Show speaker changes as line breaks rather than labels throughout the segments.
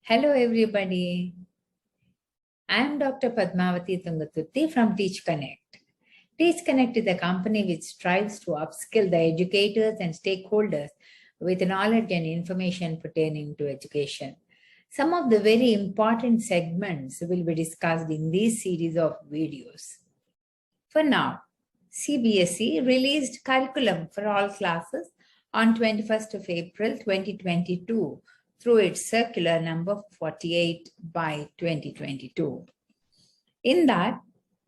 Hello, everybody. I am Dr. Padmavati Tungathutti from Teachconnect. Teachconnect is a company which strives to upskill the educators and stakeholders with knowledge and information pertaining to education. Some of the very important segments will be discussed in this series of videos. For now, CBSE released curriculum for all classes on 21st of April 2022 through its circular number 48 by 2022. In that,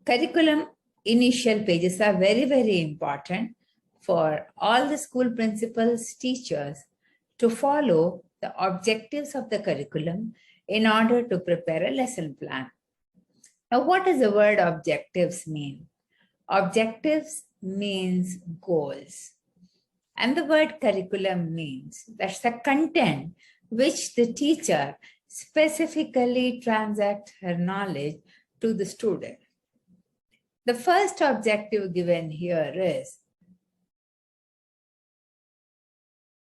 curriculum initial pages are very, very important for all the school principals, teachers to follow the objectives of the curriculum in order to prepare a lesson plan. Now, what does the word objectives mean? Objectives means goals. And the word curriculum means that's the content which the teacher specifically transacts her knowledge to the student. The first objective given here is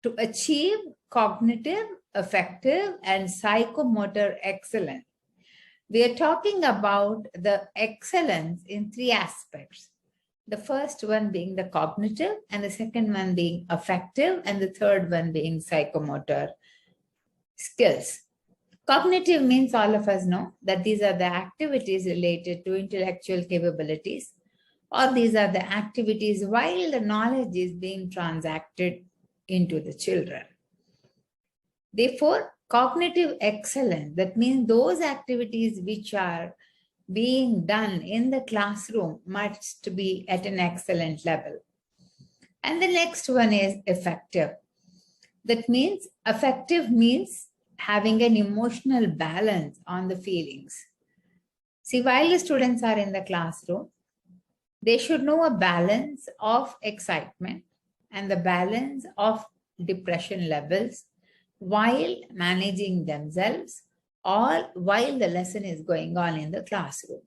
to achieve cognitive, affective, and psychomotor excellence. We are talking about the excellence in three aspects. The first one being the cognitive, and the second one being affective, and the third one being psychomotor skills. Cognitive means all of us know that these are the activities related to intellectual capabilities, or these are the activities while the knowledge is being transacted into the children. Therefore, cognitive excellence, that means those activities which are being done in the classroom must be at an excellent level. And the next one is effective. That means affective means having an emotional balance on the feelings. See, while the students are in the classroom, they should know a balance of excitement and the balance of depression levels while managing themselves or while the lesson is going on in the classroom.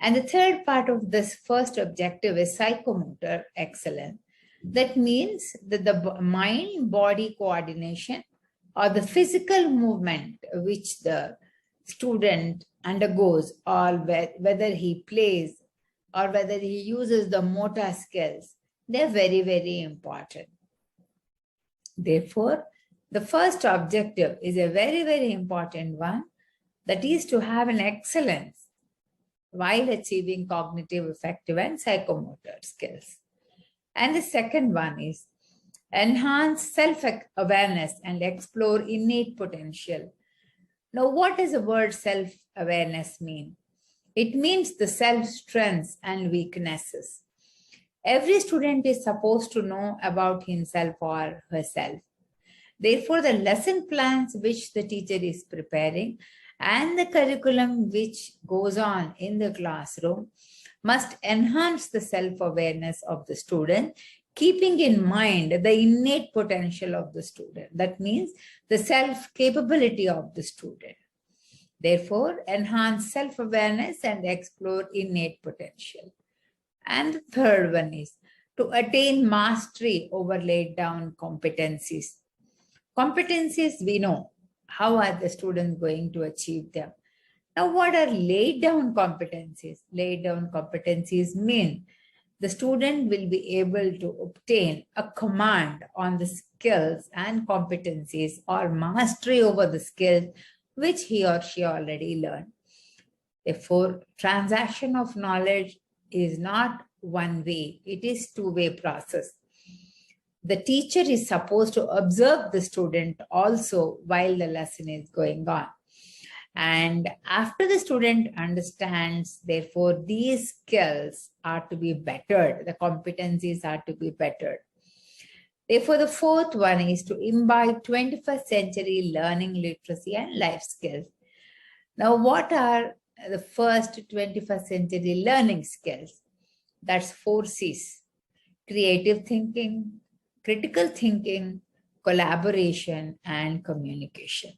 And the third part of this first objective is psychomotor excellence. That means that the mind-body coordination or the physical movement which the student undergoes, or whether he plays or whether he uses the motor skills, they're very, very important. Therefore, the first objective is a very, very important one, that is to have an excellence while achieving cognitive, affective, and psychomotor skills. And the second one is enhance self-awareness and explore innate potential. Now, what does the word self-awareness mean? It means the self-strengths and weaknesses. Every student is supposed to know about himself or herself. Therefore, the lesson plans which the teacher is preparing and the curriculum which goes on in the classroom must enhance the self-awareness of the student, keeping in mind the innate potential of the student. That means the self-capability of the student. Therefore, enhance self-awareness and explore innate potential. And the third one is to attain mastery over laid down competencies. Competencies, we know. How are the students going to achieve them? Now, what are laid down competencies? Laid down competencies mean the student will be able to obtain a command on the skills and competencies or mastery over the skills which he or she already learned. Therefore, transaction of knowledge is not one way, it is two-way process. The teacher is supposed to observe the student also while the lesson is going on. And after the student understands, therefore, these skills are to be bettered, the competencies are to be bettered. Therefore, the fourth one is to imbibe 21st century learning literacy and life skills. Now, what are the first 21st century learning skills? That's 4 C's: creative thinking, critical thinking, collaboration, and communication.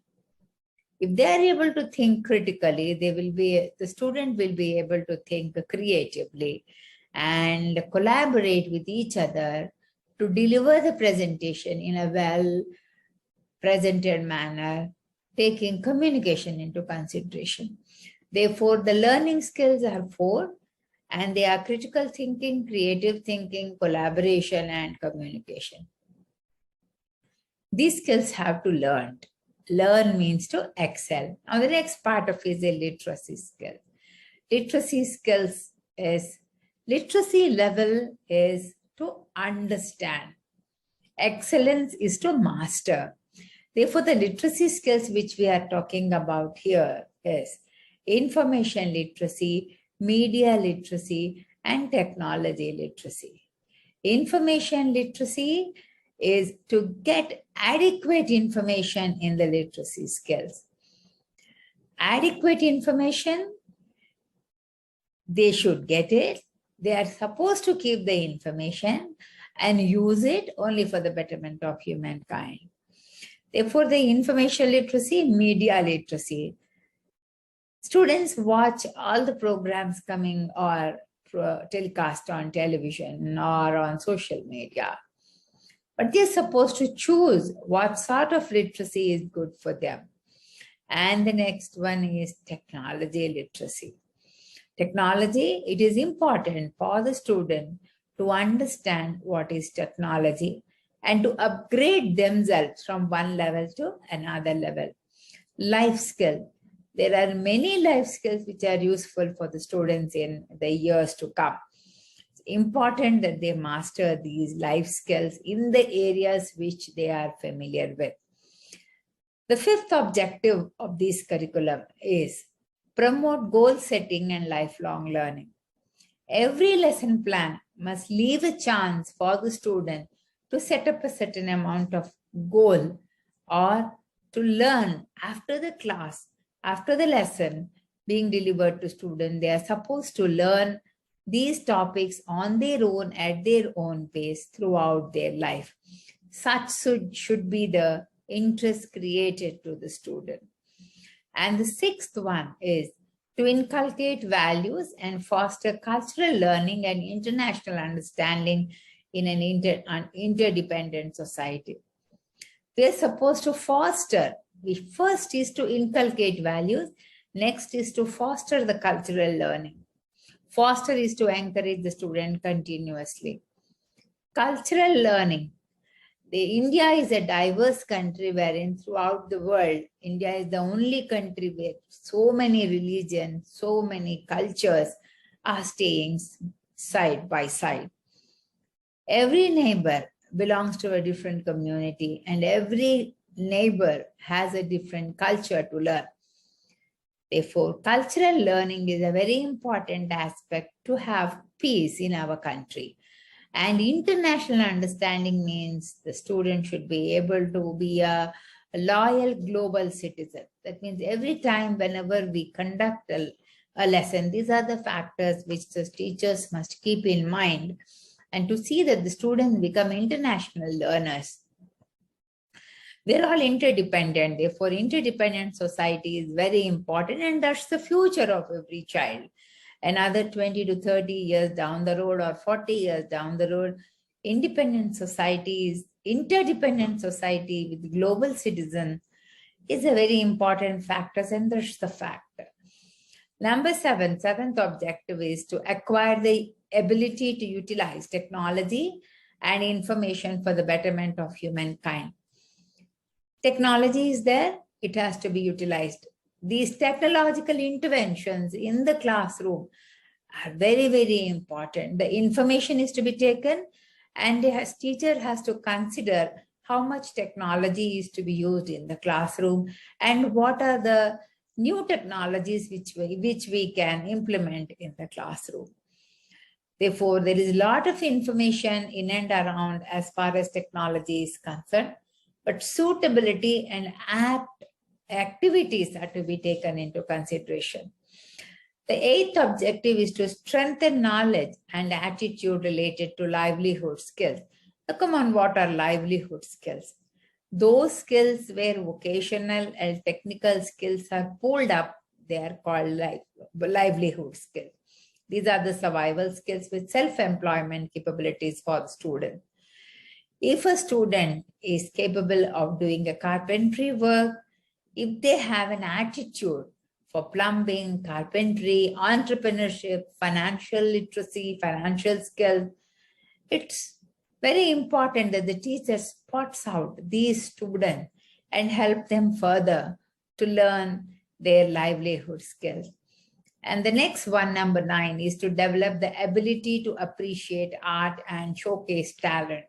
If they are able to think critically, the student will be able to think creatively and collaborate with each other to deliver the presentation in a well presented manner taking communication into consideration. Therefore, the learning skills are 4, and they are critical thinking, creative thinking, collaboration, and communication. These skills have to learn. Learn means to excel. Now, the next part of it is a literacy skill. Literacy level is to understand. Excellence is to master. Therefore, the literacy skills which we are talking about here is information literacy, media literacy, and technology literacy. Information literacy is to get adequate information in the literacy skills. Adequate information, they should get it. They are supposed to keep the information and use it only for the betterment of humankind. Therefore, the information literacy, media literacy. Students watch all the programs coming or telecast on television or on social media. But they're supposed to choose what sort of literacy is good for them. And the next one is technology literacy. Technology, it is important for the student to understand what is technology and to upgrade themselves from one level to another level. Life skill. There are many life skills which are useful for the students in the years to come. It's important that they master these life skills in the areas which they are familiar with. The 5th objective of this curriculum is promote goal setting and lifelong learning. Every lesson plan must leave a chance for the student to set up a certain amount of goal or to learn after the class, after the lesson being delivered to students. They are supposed to learn these topics on their own, at their own pace throughout their life. Such should be the interest created to the student. And the 6th one is to inculcate values and foster cultural learning and international understanding in an interdependent society. We are supposed to foster. First is to inculcate values. Next is to foster the cultural learning. Foster is to encourage the student continuously. Cultural learning. India is a diverse country wherein throughout the world, India is the only country where so many religions, so many cultures are staying side by side. Every neighbor belongs to a different community and every neighbor has a different culture to learn. Therefore, cultural learning is a very important aspect to have peace in our country. And international understanding means the student should be able to be a loyal global citizen. That means every time whenever we conduct a lesson, these are the factors which the teachers must keep in mind and to see that the students become international learners. We're all interdependent. Therefore, interdependent society is very important, and that's the future of every child. Another 20 to 30 years down the road or 40 years down the road, interdependent society with global citizens is a very important factor, and that's the factor. Number 7, 7th objective is to acquire the ability to utilize technology and information for the betterment of humankind. Technology is there, it has to be utilized. These technological interventions in the classroom are very, very important. The information is to be taken, and the teacher has to consider how much technology is to be used in the classroom and what are the new technologies which we can implement in the classroom. Therefore, there is a lot of information in and around as far as technology is concerned, but suitability and apt activities are to be taken into consideration. The 8th objective is to strengthen knowledge and attitude related to livelihood skills. Now, come on, what are livelihood skills? Those skills where vocational and technical skills are pulled up, they are called livelihood skills. These are the survival skills with self-employment capabilities for the student. If a student is capable of doing a carpentry work, if they have an attitude for plumbing, carpentry, entrepreneurship, financial literacy, financial skills, it's very important that the teacher spots out these students and help them further to learn their livelihood skills. And the next one, number 9, is to develop the ability to appreciate art and showcase talent.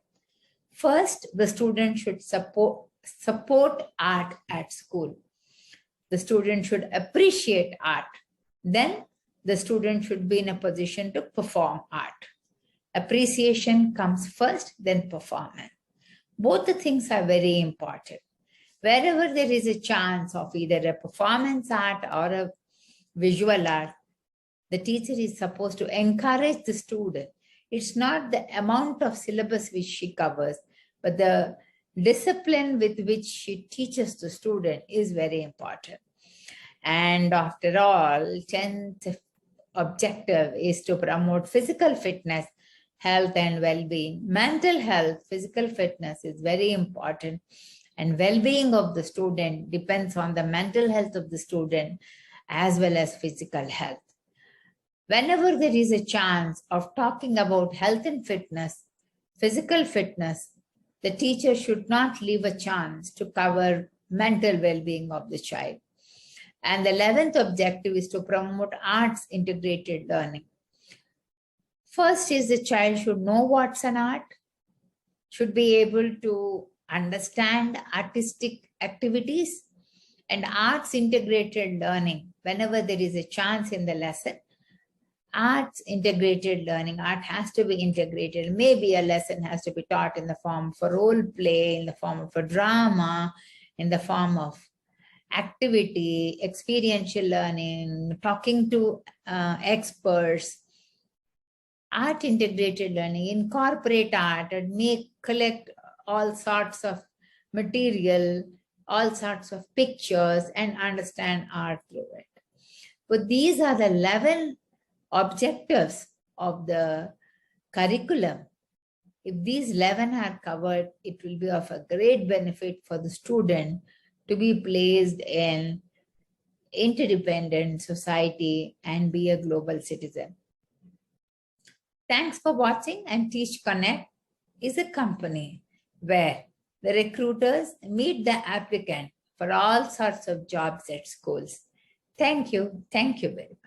First, the student should support art at school. The student should appreciate art. Then the student should be in a position to perform art. Appreciation comes first, then performance. Both the things are very important. Wherever there is a chance of either a performance art or a visual art, the teacher is supposed to encourage the student. It's not the amount of syllabus which she covers, but the discipline with which she teaches the student is very important. And after all, 10th objective is to promote physical fitness, health and well-being. Mental health, physical fitness is very important, and well-being of the student depends on the mental health of the student as well as physical health. Whenever there is a chance of talking about health and fitness, physical fitness, the teacher should not leave a chance to cover mental well-being of the child. And the 11th objective is to promote arts integrated learning. First is the child should know what's an art, should be able to understand artistic activities, and arts integrated learning. Whenever there is a chance in the lesson, arts integrated learning, art has to be integrated. Maybe a lesson has to be taught in the form of a role play, in the form of a drama, in the form of activity, experiential learning, talking to experts. Art integrated learning, incorporate art and collect all sorts of material, all sorts of pictures, and understand art through it. But these are the 11 objectives of the curriculum. If these 11 are covered, it will be of a great benefit for the student to be placed in interdependent society and be a global citizen. Thanks for watching, and Teachconnect is a company where the recruiters meet the applicant for all sorts of jobs at schools. Thank you. Thank you very much.